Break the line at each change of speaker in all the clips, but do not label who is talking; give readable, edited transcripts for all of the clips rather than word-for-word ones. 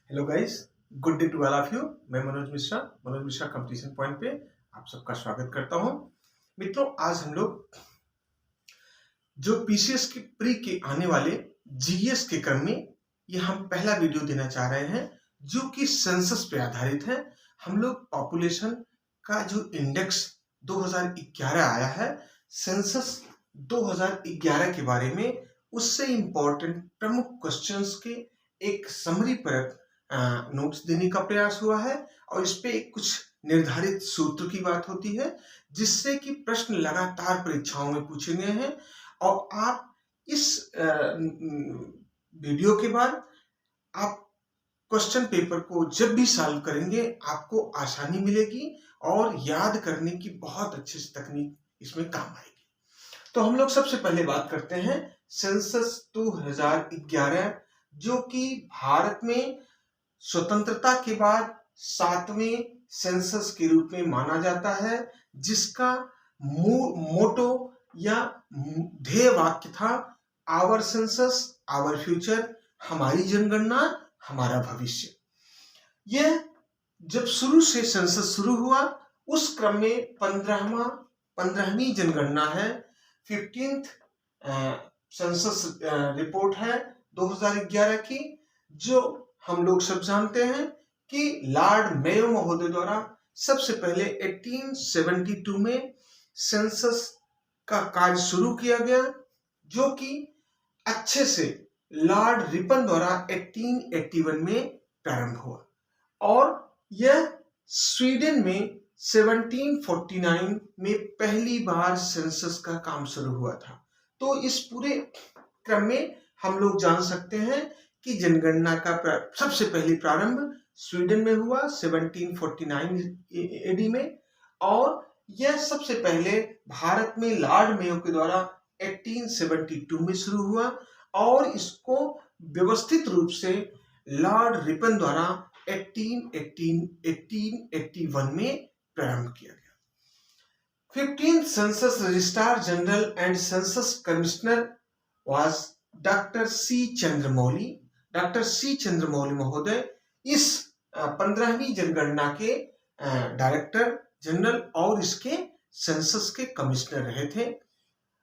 Hello guys, good day to all of you. मैं Manoj Mishra competition point पे आप सबका स्वागत करता हूं। मित्रों, आज हम लोग जो पीसीएस की प्री के आने वाले जीएस के क्रम में ये हम पहला वीडियो देना चाह रहे हैं जो कि सेंसस पे आधारित है। हम लोग पॉपुलेशन का जो इंडेक्स 2011 आया है, सेंसस 2011 के बारे में उससे इंपॉर्टेंट प्रमुख क्वेश्चंस के एक समरी पर नोट्स देने का प्रयास हुआ है और इस पे कुछ निर्धारित सूत्र की बात होती है जिससे कि प्रश्न लगातार परीक्षाओं में पूछे गए हैं और आप इस वीडियो के बाद आप क्वेश्चन पेपर को जब भी सॉल्व करेंगे आपको आसानी मिलेगी और याद करने की बहुत अच्छी तकनीक इसमें काम आएगी। तो हम लोग सबसे पहले बात करते हैं सेंसस 2011 जो कि भारत में स्वतंत्रता के बाद 7वें सेंसस के रूप में माना जाता है, जिसका मोटो या ध्येय वाक्य था आवर सेंसस आवर फ्यूचर, हमारी जनगणना हमारा भविष्य। यह जब शुरू से सेंसस शुरू हुआ उस क्रम में 15वीं जनगणना है, 15th सेंसस रिपोर्ट है 2011 की, जो हम लोग सब जानते हैं कि लॉर्ड मेयो महोदय द्वारा सबसे पहले 1872 में सेंसस का कार्य शुरू किया गया, जो कि अच्छे से लॉर्ड रिपन द्वारा 1881 में प्रारंभ हुआ और यह स्वीडन में 1749 में पहली बार सेंसस का काम शुरू हुआ था। तो इस पूरे क्रम में हम लोग जान सकते हैं कि जनगणना का सबसे पहले प्रारंभ स्वीडन में हुआ 1749 एडी में और यह सबसे पहले भारत में लॉर्ड मेयो के द्वारा 1872 में शुरू हुआ और इसको व्यवस्थित रूप से लॉर्ड रिपन द्वारा 1881 में प्रारंभ किया गया। 15th census registrar general and census commissioner was doctor C Chandramouli महोदय इस 15वीं जनगणना के डायरेक्टर जनरल और इसके सेंसस के कमिश्नर रहे थे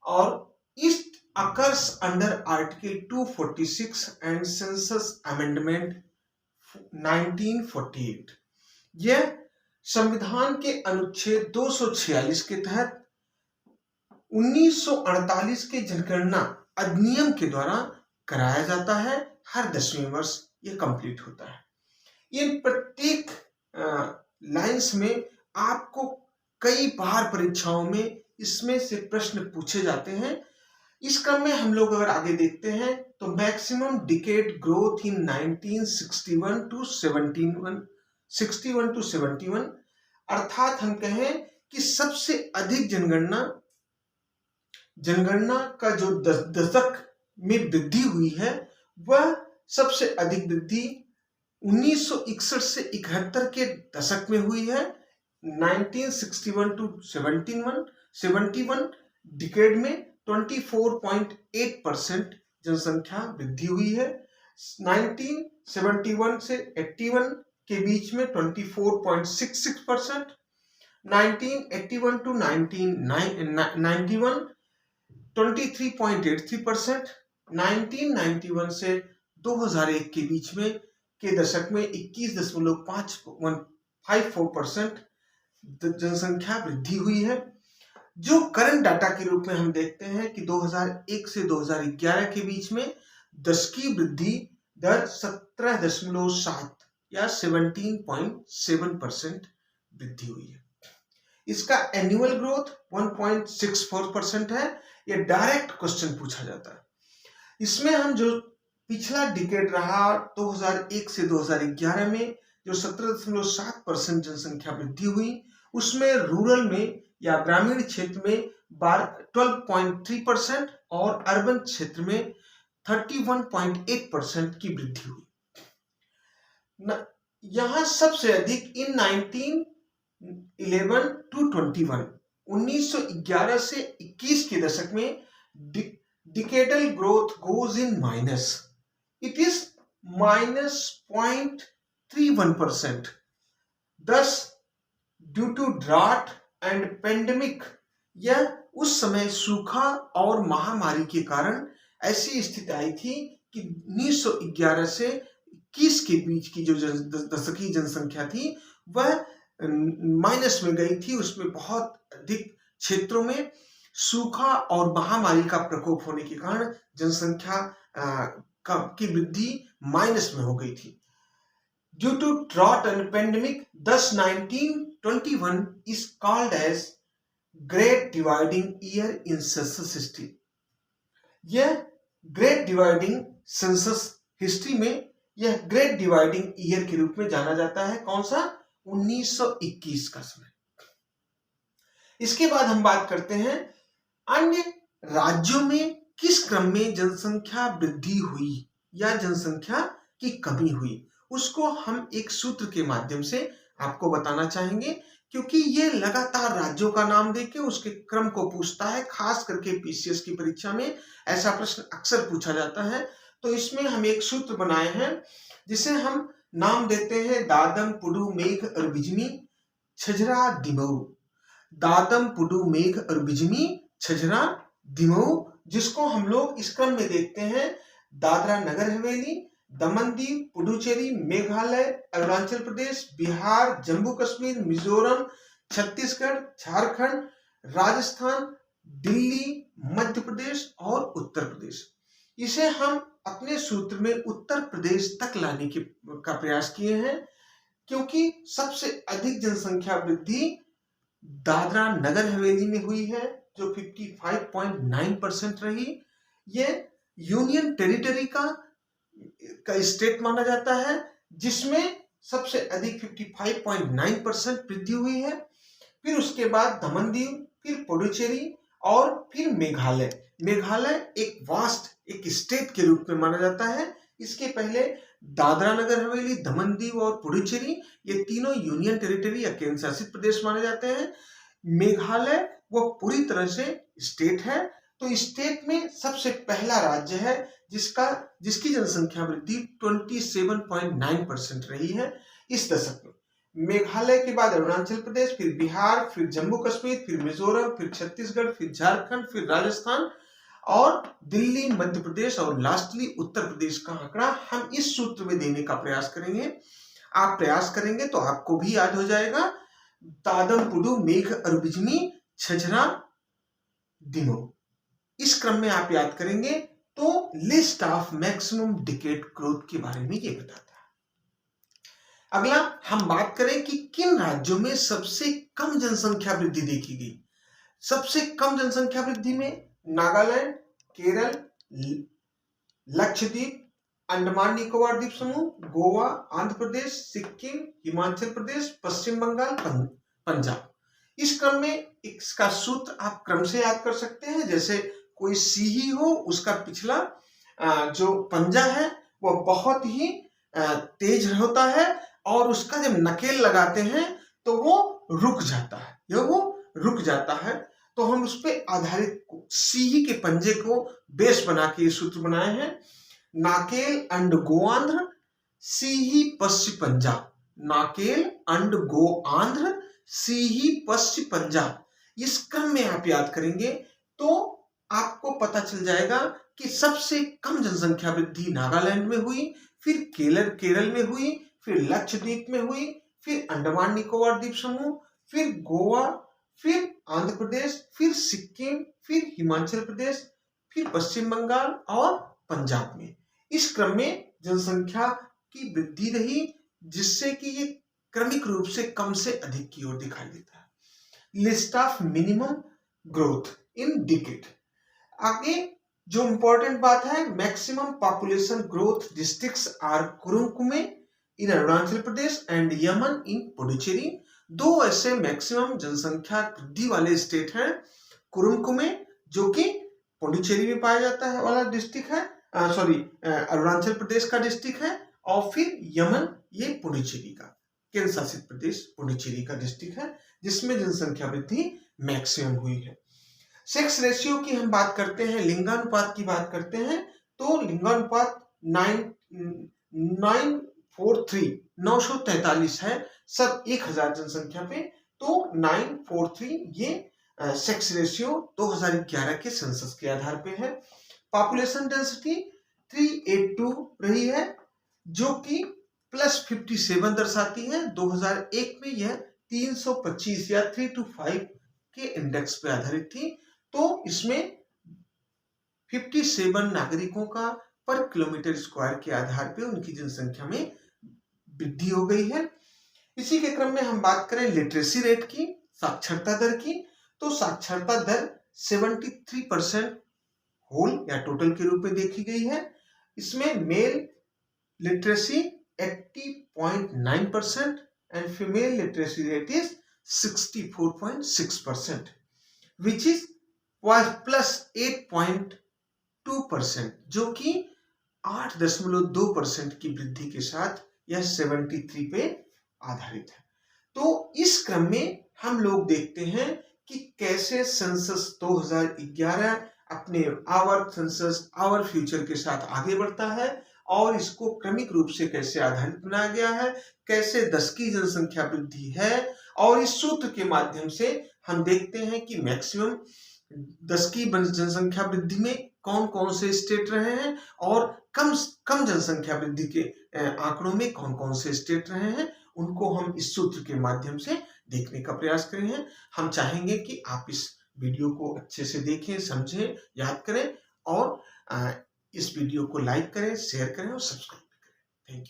और इस occurs under article 246 and census amendment 1948। यह संविधान के अनुच्छेद 246 के तहत 1948 के जनगणना अधिनियम के द्वारा कराया जाता है। हर 10वें वर्ष ये कंप्लीट होता है। इन प्रत्येक लाइंस में आपको कई बार परीक्षाओं में इसमें से प्रश्न पूछे जाते हैं। इस क्रम में हम लोग अगर आगे देखते हैं तो maximum decade growth in 1961 to 71, अर्थात हम कहें कि सबसे अधिक जनगणना का जो दशक में वृद्धि हुई है वह सबसे अधिक वृद्धि 1961 से 71 के दशक में हुई है। 1961 टू 71 डिकेड में 24.8% जनसंख्या वृद्धि हुई है। 1971 से 81 के बीच में 24.66%, 1981 टू 1991 23.83%, 1991 से 2001 के बीच में के दशक में 21.54% जनसंख्या वृद्धि हुई है। जो करंट डाटा के रूप में हम देखते हैं कि 2001 से 2011 के बीच में दशकीय वृद्धि दर 17.7 या 17.7% वृद्धि हुई है। इसका एनुअल ग्रोथ 1.64% है। यह डायरेक्ट क्वेश्चन पूछा जाता है। इसमें हम जो पिछला डिकेड रहा 2001 से 2011 में जो 17.7% जनसंख्या वृद्धि हुई, उसमें रूरल में या ग्रामीण क्षेत्र में 12.3% और अर्बन क्षेत्र में 31.8% की वृद्धि हुई। यहां सबसे अधिक इन 1911 टू 21 1911 से 21 के दशक में decadal growth goes in minus. It is -0.31%। thus due to drought and pandemic, यह उस समय सूखा और महामारी के कारण ऐसी स्थिति आई थी कि 1911 से 21 के बीच की जो दशकीय जनसंख्या थी वह माइनस में गई थी। उसमें बहुत अधिक क्षेत्रों में सूखा और महामारी का प्रकोप होने के कारण जनसंख्या की वृद्धि माइनस में हो गई थी। Due to drought and pandemic, thus 1921 is called as Great Dividing Year in Census History। यह Great Dividing Census History में यह Great Dividing Year के रूप में जाना जाता है। कौन सा? 1921 का समय। इसके बाद हम बात करते हैं अन्य राज्यों में किस क्रम में जनसंख्या वृद्धि हुई या जनसंख्या की कमी हुई, उसको हम एक सूत्र के माध्यम से आपको बताना चाहेंगे, क्योंकि ये लगातार राज्यों का नाम देके उसके क्रम को पूछता है। खास करके पीसीएस की परीक्षा में ऐसा प्रश्न अक्सर पूछा जाता है। तो इसमें हम एक सूत्र बनाए हैं जिसे हम नाम देते हैं दादम पुडु मेघ और बिजमी छजरा दिमऊ। दादम पुडु मेघ और बिजमी छजरा दिमऊ, जिसको हम लोग इस क्रम में देखते हैं दादरा नगर हवेली, दमन दीव, पुडुचेरी, मेघालय, अरुणाचल प्रदेश, बिहार, जम्मू कश्मीर, मिजोरम, छत्तीसगढ़, झारखंड, राजस्थान, दिल्ली, मध्य प्रदेश और उत्तर प्रदेश। इसे हम अपने सूत्र में उत्तर प्रदेश तक लाने का प्रयास किए हैं, क्योंकि सबसे अधिक जनसंख्या वृद्धि दादरा नगर हवेली में हुई है जो 55.9% रही। ये यूनियन टेरिटरी का स्टेट माना जाता है जिसमें सबसे अधिक 55.9% वृद्धि हुई है। फिर उसके बाद दमन दीव, फिर पुडुचेरी और फिर मेघालय। मेघालय एक वास्ट एक स्टेट के रूप में माना जाता है। इसके पहले दादरा नगर हवेली, दमन दीव और पुडुचेरी ये तीनों यूनियन टेरिटरी या केंद्र शासित प्रदेश माने जाते हैं। मेघालय वो पूरी तरह से स्टेट है। तो स्टेट में सबसे पहला राज्य है जिसकी जनसंख्या वृद्धि 27.9% रही है इस दशक में। मेघालय के बाद अरुणाचल प्रदेश, फिर बिहार, फिर जम्मू कश्मीर, फिर मिजोरम, फिर छत्तीसगढ़, फिर झारखंड, फिर राजस्थान और दिल्ली, मध्य प्रदेश और लास्टली उत्तर प्रदेश का आंकड़ा हम इस सूत्र में देने का प्रयास करेंगे। आप प्रयास करेंगे तो आपको भी याद हो जाएगा दादम पुडु मेघ और बिजमी छजरा दिमो। इस क्रम में आप याद करेंगे तो list of maximum decade growth के बारे में ये बताता है। अगला हम बात करें कि किन राज्यों में सबसे कम जनसंख्या वृद्धि देखी गई। सबसे कम जनसंख्या वृद्धि में नागालैंड, केरल, लक्षद्वीप, अंडमान निकोबार द्वीप समूह, गोवा, आंध्र प्रदेश, सिक्किम, हिमाचल प्रदेश, पश्चिम बंगाल, पंजाब। इस क्रम में इसका सूत्र आप क्रम से याद कर सकते हैं। जैसे कोई सी ही हो, उसका पिछला जो पंजा है वो बहुत ही तेज होता है और उसका जब नकेल लगाते हैं तो वो रुक जाता है रुक जाता है। तो हम उस पर आधारित सी के पंजे को बेस बना के ये सूत्र बनाए हैं। नाकेल अंड गो आंध्र, सी पश्चिम पंजाब। नाकेल अंड गो आंध्र, सी पश्चिम पंजाब। इस क्रम में आप याद करेंगे तो आपको पता चल जाएगा कि सबसे कम जनसंख्या वृद्धि नागालैंड में हुई, फिर केरल में हुई, फिर लक्षद्वीप में हुई, फिर अंडमान निकोबार द्वीप समूह, फिर गोवा, फिर आंध्र प्रदेश, फिर सिक्किम, फिर हिमाचल प्रदेश, फिर पश्चिम बंगाल और पंजाब में। इस क्रम में जनसंख्या की वृद्धि रही, जिससे कि ये क्रमिक रूप से कम से अधिक की ओर दिखाई देता है। List of minimum growth in decade. आगे जो इंपॉर्टेंट बात है, maximum population growth districts are Kurung Kumey in Arunachal Pradesh and Yanam in Puducherry. दो ऐसे मैक्सिमम जनसंख्या वृद्धि वाले स्टेट हैं। कुरुंकुमे जो कि पुडुचेरी में पाया जाता है वाला डिस्ट्रिक्ट है, अरुणाचल प्रदेश का डिस्ट्रिक्ट है, और फिर यमन ये पुडुचेरी का केंद्र शासित प्रदेश पुडुचेरी का डिस्ट्रिक्ट है जिसमें जनसंख्या वृद्धि मैक्सिमम हुई है। सेक्स रेशियो की हम बात करते हैं, लिंगानुपात की बात करते हैं तो लिंगानुपात 943 है, सब 1000 जनसंख्या पे। तो 943 ये सेक्स रेशियो 2011 के सेंसस के आधार पे है। पॉपुलेशन डेंसिटी 382 रही है, जो कि +57 दर्शाती है। 2001 में यह 325 या 3 to 5 के इंडेक्स पे आधारित थी। तो इसमें 57 नागरिकों का पर किलोमीटर स्क्वायर के आधार पे उनकी जनसंख्या में वृद्धि हो गई है। इसी के क्रम में हम बात करें लिटरेसी रेट की, साक्षरता दर की, तो साक्षरता दर 73% होल या टोटल के रूप में देखी गई है। इसमें mail literacy 80.9% and female literacy rate is 64.6%, which is +8.2%, जो कि 8.2% की वृद्धि के साथ यह 73 पे आधारित है। तो इस क्रम में हम लोग देखते हैं कि कैसे सेंसस 2011 अपने आवर सेंसस आवर फ्यूचर के साथ आगे बढ़ता है और इसको क्रमिक रूप से कैसे आधारित बनाया गया है, कैसे 10 की जनसंख्या वृद्धि है। और इस सूत्र के माध्यम से हम देखते हैं कि मैक्सिमम 10 की जनसंख्या वृद्धि में कौन कौन से स्टेट रहे हैं और कम जनसंख्या वृद्धि के आंकड़ों में कौन कौन से स्टेट रहे हैं, उनको हम इस सूत्र के माध्यम से देखने का प्रयास करें हैं। हम चाहेंगे कि आप इस वीडियो को अच्छे से देखें, समझें, याद करें और इस वीडियो को लाइक करें, शेयर करें और सब्सक्राइब